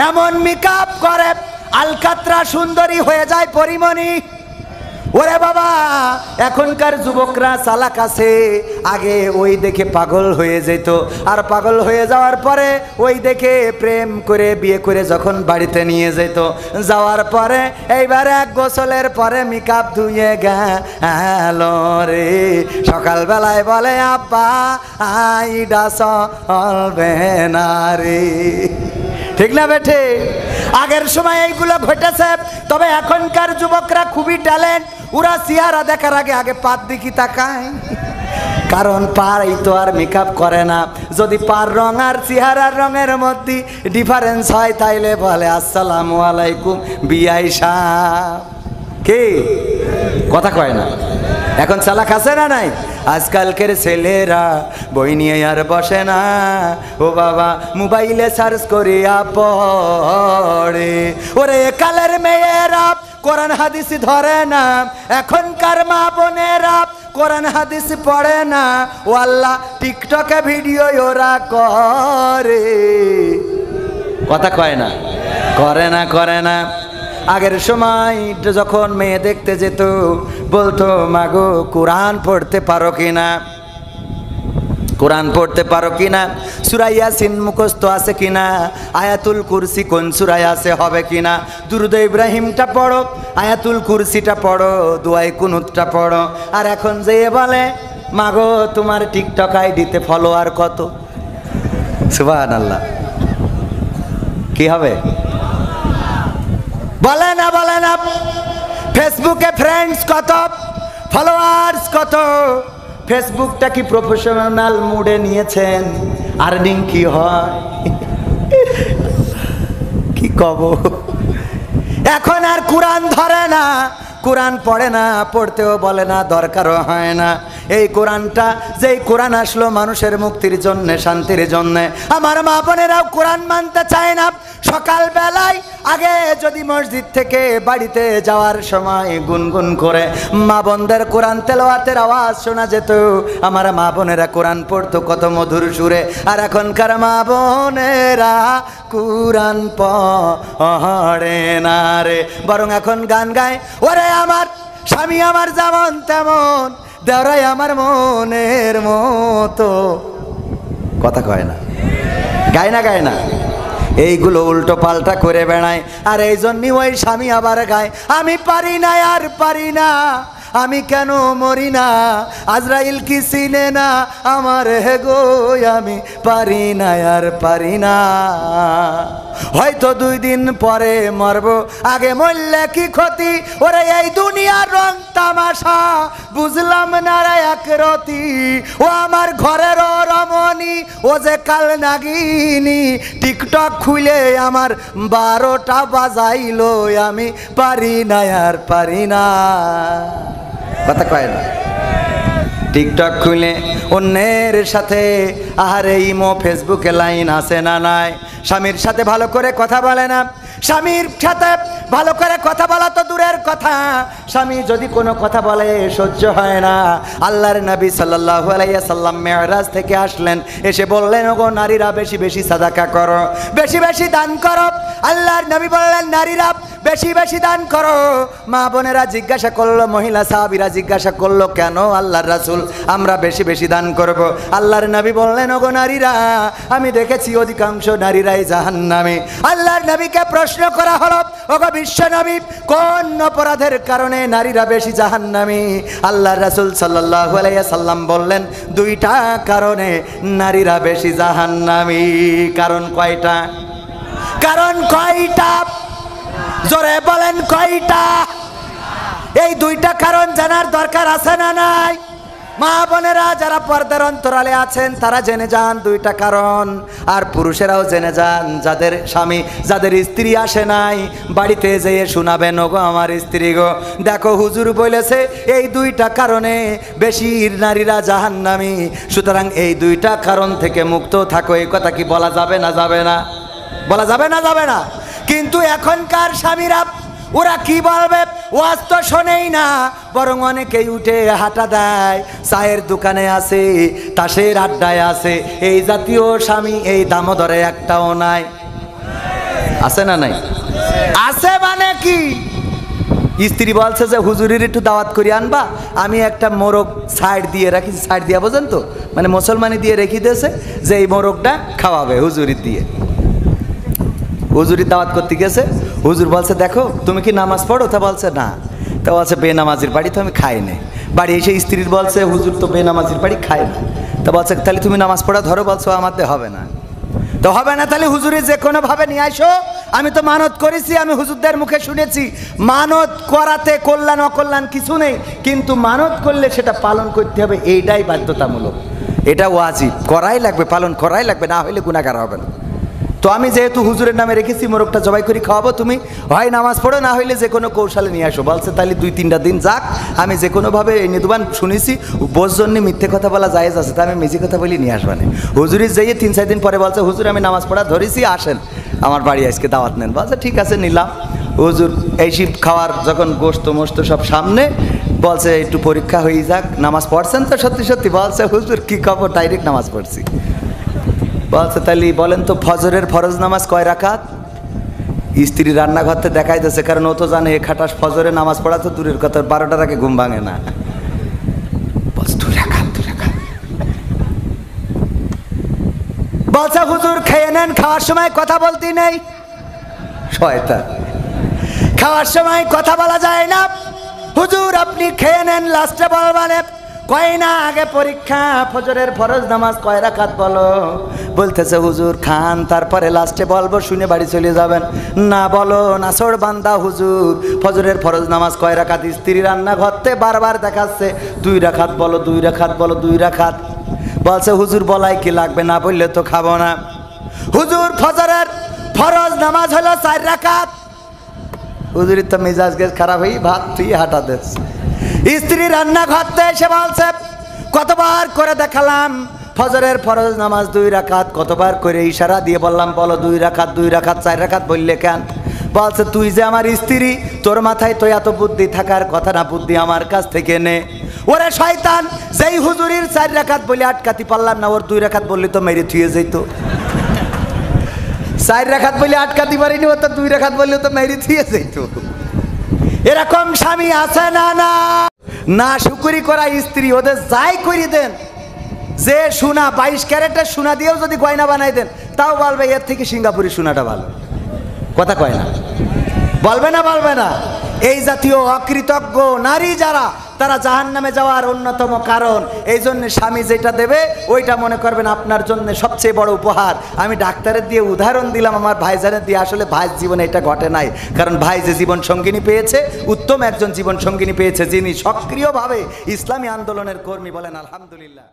এমন মেকআপ করে আলকাতরা সুন্দরী হয়ে যায় পরিমণি। ওরে বাবা, এখনকার যুবকরা চালাক আছে, আগে ওই দেখে পাগল হয়ে যেত, আর পাগল হয়ে যাওয়ার পরে ওই দেখে প্রেম করে বিয়ে করে যখন বাড়িতে নিয়ে যেত, যাওয়ার পরে এইবার এক গোসলের পরে মেকআপ ধুয়ে গেল রে, সকালবেলায় বলে আব্বা আইডা চলবে না রে। ঠিক না বেঠে? আগের সময় এইগুলো ঘটেছে, তবে এখনকার যুবকরা খুবই ট্যালেন্ট। ওরা চেহারা দেখার আগে আগে পার দিকে তাকায়, কারণ পারই তো আর মেকআপ করে না। যদি পার রং আর চেহারার রঙের মধ্যে ডিফারেন্স হয় তাইলে বলে আসসালামু আলাইকুম বিআই সাহেব। কি কথা কয় না? এখন চালাক আছে না নাই? আজকালকের ছেলেরা বই নিয়ে আর বসে না, ও বাবা মোবাইলে সার্চ করিয়া পড়ে। ওরে কালের মেয়েরা কোরআন হাদিস ধরে না, এখনকার মা বোনেরা কোরআন হাদিস পড়ে না, ও আল্লাহ টিকটকে ভিডিও ওরা করে। কথা কয় না? করে না, করে না। আগের সময় যখন মেয়ে দেখতে যেত বলতো মাগো কোরআন পড়তে পারো কিনা, কোরআন পড়তে পারো কিনা, সূরা ইয়াসিন মুখস্থ আছে কিনা, আয়াতুল কুরসি কোন সূরায় আছে হবে কিনা, দুরূদ ইব্রাহিমটা পড়ো, আয়াতুল কুরসিটা পড়ো, দুআয়ে কুনুতটা পড়ো। আর এখন যে বলে মাগো তোমার টিকটক আইডিতে ফলোয়ার কত? সুবহানাল্লাহ। কি হবে? বলে না, বলে না। ফেসবুকে ফ্রেন্ডস কত, ফলোয়ার্স কত? ফেসবুকটা কি প্রফেশনাল মুডে নিয়েছেন? আর্নিং কি হয়? কি কব? এখন আর কোরআন ধরে না, কোরআন পড়ে না, পড়তেও বলে না, দরকারও হয় না। এই কোরআনটা, যেই কোরআন আসলো মানুষের মুক্তির জন্য, শান্তির জন্য, আমার মা বোনেরাও কোরআন মানতে চায় না। সকালবেলায় আগে যদি মসজিদ থেকে বাড়িতে যাওয়ার সময় গুনগুন করে মা বোনদের কোরআন তেলাওয়াতের আওয়াজ শোনা যেত, আমার মা বোনেরা কোরআন পড়তো কত মধুর সুরে। আর এখনকার মা বোনেরা কোরআন পড়ে না রে, বরং এখন গান গায়, ওরে আমার স্বামী আমার যেমন তেমন, দেওরাই আমার মনের মতো। কথা কয় না? গায় না, গায় না? এইগুলো উল্টো পাল্টা করে বেড়ায়। আর এই জন্যই ওই স্বামী আবার গায়, আমি পারি না আর পারি না, আমি কেন মরি না, আজরাইল কি চিনে না আমার হে গো, আমি পারি না আর পারি না। হয়তো 2 দিন পরে মরব, আগে মরলে কি ক্ষতি? ওরে এই দুনিয়ার রং তামাশা বুঝলাম না রে একরতি, ও আমার ঘরের রমণী, ও যে কাল নাগিনী, টিকটক খুলে আমার 12টা বাজাইলো, আমি পারি না আর পারি না। কথা কয় না? টিকটক খুলে অন্যের সাথে, আহারে ইমো ফেসবুকে লাইন আছে না নাই? স্বামীর সাথে ভালো করে কথা বলে না, স্বামীর সাথে ভালো করে কথা বলা তো দূরের কথা, স্বামী যদি কোনো কথা বলে সহ্য হয় না। আল্লাহর নবী সাল্লাল্লাহু আলাইহি সাল্লাম মেরাজ থেকে আসলেন, এসে বললেন ওগো নারীরা বেশি বেশি সাদাকা করো, বেশি বেশি দান করো। আল্লাহর নবী বললেন নারীরা বেশি বেশি দান করো। মা বোনেরা জিজ্ঞাসা করলো, মহিলা সাহাবীরা জিজ্ঞাসা করলো কেন আল্লাহর রাসূল আমরা বেশি বেশি দান করব? আল্লাহর নবী বললেন ওগো নারীরা, আমি দেখেছি অধিকাংশ নারীরাই জাহান্নামী। আল্লাহর নবীকে প্রশ্ন করা হলো, ওগো বিশ্ব নবী কোন অপরাধের কারণে নারীরা বেশি জাহান্নামী? আল্লাহর রাসূল সাল্লাল্লাহু আলাইহি সাল্লাম বললেন 2টা কারণে নারীরা বেশি জাহান্নামী। কারণ কয়টা? কারণ কয়টা? জোরে বলেন কয়টা? এই 2টা কারণ জানার দরকার আছে না নাই? মা বোনেরা যারা পর্দার অন্তরালে আছেন তারা জেনে যান 2টা কারণ, আর পুরুষেরাও জেনে যান। যাদের স্বামী, যাদের স্ত্রী আসে নাই, বাড়িতে যেয়ে শোনাবেন ওগো আমার স্ত্রী গো, দেখো হুজুর বলেছে এই 2টা কারণে বেশি নারীরা জাহান্নামী। সুতরাং এই 2টা কারণ থেকে মুক্ত থাকো। এই কথা কি বলা যাবে না? যাবে না? বলা যাবে না? যাবে না? কিন্তু এখনকার স্বামীরা ওরা কি বলবে? ওয়াজ তো শোনেই না, বরং অনেকেই উঠে হাঁটা দেয়, চায়ের দোকানে আছে, তাসের আড্ডায় আছে। এই জাতীয় স্বামী এই দামোদরে একটাও নাই। আছে না নাই? আছে মানে কি? স্ত্রী বলছে যে হুজুরের একটু দাওয়াত করে আনবা, আমি একটা মোরগ সাইড দিয়ে রাখি, সাইড দিয়া বোঝেন তো, মানে মুসলমানি দিয়ে রেখে দিয়েছে যে এই মোরগটা খাওয়াবে হুজুরির দিয়ে। হুজুরি দাওয়াত করতে গেছে, হুজুর বলছে দেখো তুমি কি নামাজ পড়ো? তা বলছে না। তা বলছে বেনামাজির বাড়ি তো আমি খাই না। বাড়ি এসে স্ত্রীর বলছে হুজুর তো বেনামাজির বাড়ি খায় না। তা বলছে তাহলে তুমি নামাজ পড়া ধরো। বলছো আমাদের হবে না। তো হবে না তাহলে হুজুরি যে কোনোভাবে নিয়ে আসো, আমি তো মানত করেছি, আমি হুজুরদের মুখে শুনেছি মানত করাতে কল্যাণ অকল্যাণ কিছু নেই, কিন্তু মানত করলে সেটা পালন করতে হবে, এইটাই বাধ্যতামূলক, এটা ওয়াজিব, করাই লাগবে, পালন করাই লাগবে, না হলে গুনাহগার হবে না। তো আমি যেহেতু হুজুরের নামে রেখেছি মোরগটা জবাই করে খাওয়াবো, তুমি হয় নামাজ পড়ো, না হইলে যে কোনো কৌশলে নিয়ে আসো। বলছে তাহলে 2-3টা দিন যাক, আমি যে কোনোভাবে এনে দেবান, শুনেছি বোঝ জন্য মিথ্যে কথা বলা জায়েজ আছে, তা আমি মিজি কথা বলি নিয়ে আসবানে। হুজুরি যেয়ে 3-4 দিন পরে বলছে হুজুর আমি নামাজ পড়া ধরেছি, আসেন আমার বাড়ি আজকে দাওয়াত নেন। বলছে ঠিক আছে নিলাম। হুজুর এই শীত খাওয়ার যখন গোস্ত মোস্ত সব সামনে, বলছে একটু পরীক্ষা হয়ে যাক, নামাজ পড়ছেন তো সত্যি সত্যি? বলছে হুজুর কি খবর, ডাইরেক্ট নামাজ পড়ছি। বলছে তাহলে বলেন তো ফজরের ফরজ নামাজ কয় রাকাত? স্ত্রী রান্নাঘরতে দেখাই দিয়েছে, কারণ ও তো জানে এ খাটাস ফজরে নামাজ পড়া তো দূরের কথা, 12টার আগে ঘুম ভাঙে না। বলছে 2 রাকাত। বলছে হুজুর খেয়ে নেন, খাওয়ার সময় কথা বলতে নেই। শয়তান, খাওয়ার সময় কথা বলা যায় না। হুজুর আপনি খেয়ে নেন, লাস্টে বলবানে কয় না আগে পরীক্ষা, ফজরের ফরজ নামাজ কয় রাকাত বলো। বলতেছে হুজুর খান, তারপরে লাস্টে বলবো, শুনে বাড়ি চলে যাবেন। না বলো নাছর বান্দা হুজুর ফজরের ফরজ নামাজ কয় রাকাত? স্ত্রী রান্নাঘরতে বারবার দেখাচ্ছে 2 রাকাত বলো, 2 রাকাত বলো, 2 রাকাত। বলছে হুজুর বলাই কি লাগবে, না বললে তো খাবো না। হুজুর ফজরের ফরজ নামাজ হলো 4 রাকাত। হুজুরের তো মেজাজ গেছ খারাপ হয়ে ভাত তুই হাঁটা দেশ। স্ত্রী রান্নাঘরতে এসে বলছে কতবার করে দেখালাম ফজরের ফরজ নামাজ 2 রাকাত, কতবার করে ইশারা দিয়ে বললাম বলো 2 রাকাত, 2 রাকাত, 4 রাকাত বললে কেন? বলছে তুই যে আমার স্ত্রী, তোর মাথায় তো এত বুদ্ধি থাকার কথা না, বুদ্ধি আমার কাছ থেকে নে। ওরে শয়তান, যেই হুজুরির 4 রাকাত বলে আটকাতে পারলাম না, ওর 2 রাকাত বললে তো মেরে থুয়ে যেত। 4 রাকাত বলে আটকাতে পারিনি, ও তো 2 রাকাত বললে তো মেরে থুয়ে যেত। এরকম স্বামী আছে না? না না শুকরি করা স্ত্রী, ওদের যাই করে দেন, যে সোনা 22 ক্যারেটের সোনা দিয়েও যদি গয়না বানাই দেন, তাও বলবে এর থেকে সিঙ্গাপুরি সোনাটা ভালো। কথা কয় না? বলবে না? বলবে না? এই জাতীয় অকৃতজ্ঞ নারী যারা, তারা জাহান্নামে যাওয়ার অন্যতম কারণ। এই জন্য স্বামী যেটা দেবে ওইটা মনে করবেন আপনার জন্য সবচেয়ে বড় উপহার। আমি ডাক্তারের দিয়ে উদাহরণ দিলাম, আমার ভাইজানের দিয়ে, আসলে ভাইয়ের জীবনে এটা ঘটে নাই, কারণ ভাই যে জীবন সঙ্গিনী পেয়েছে, উত্তম একজন জীবন সঙ্গিনী পেয়েছে, যিনি সক্রিয়ভাবে ইসলামী আন্দোলনের কর্মী। বলেন আলহামদুলিল্লাহ।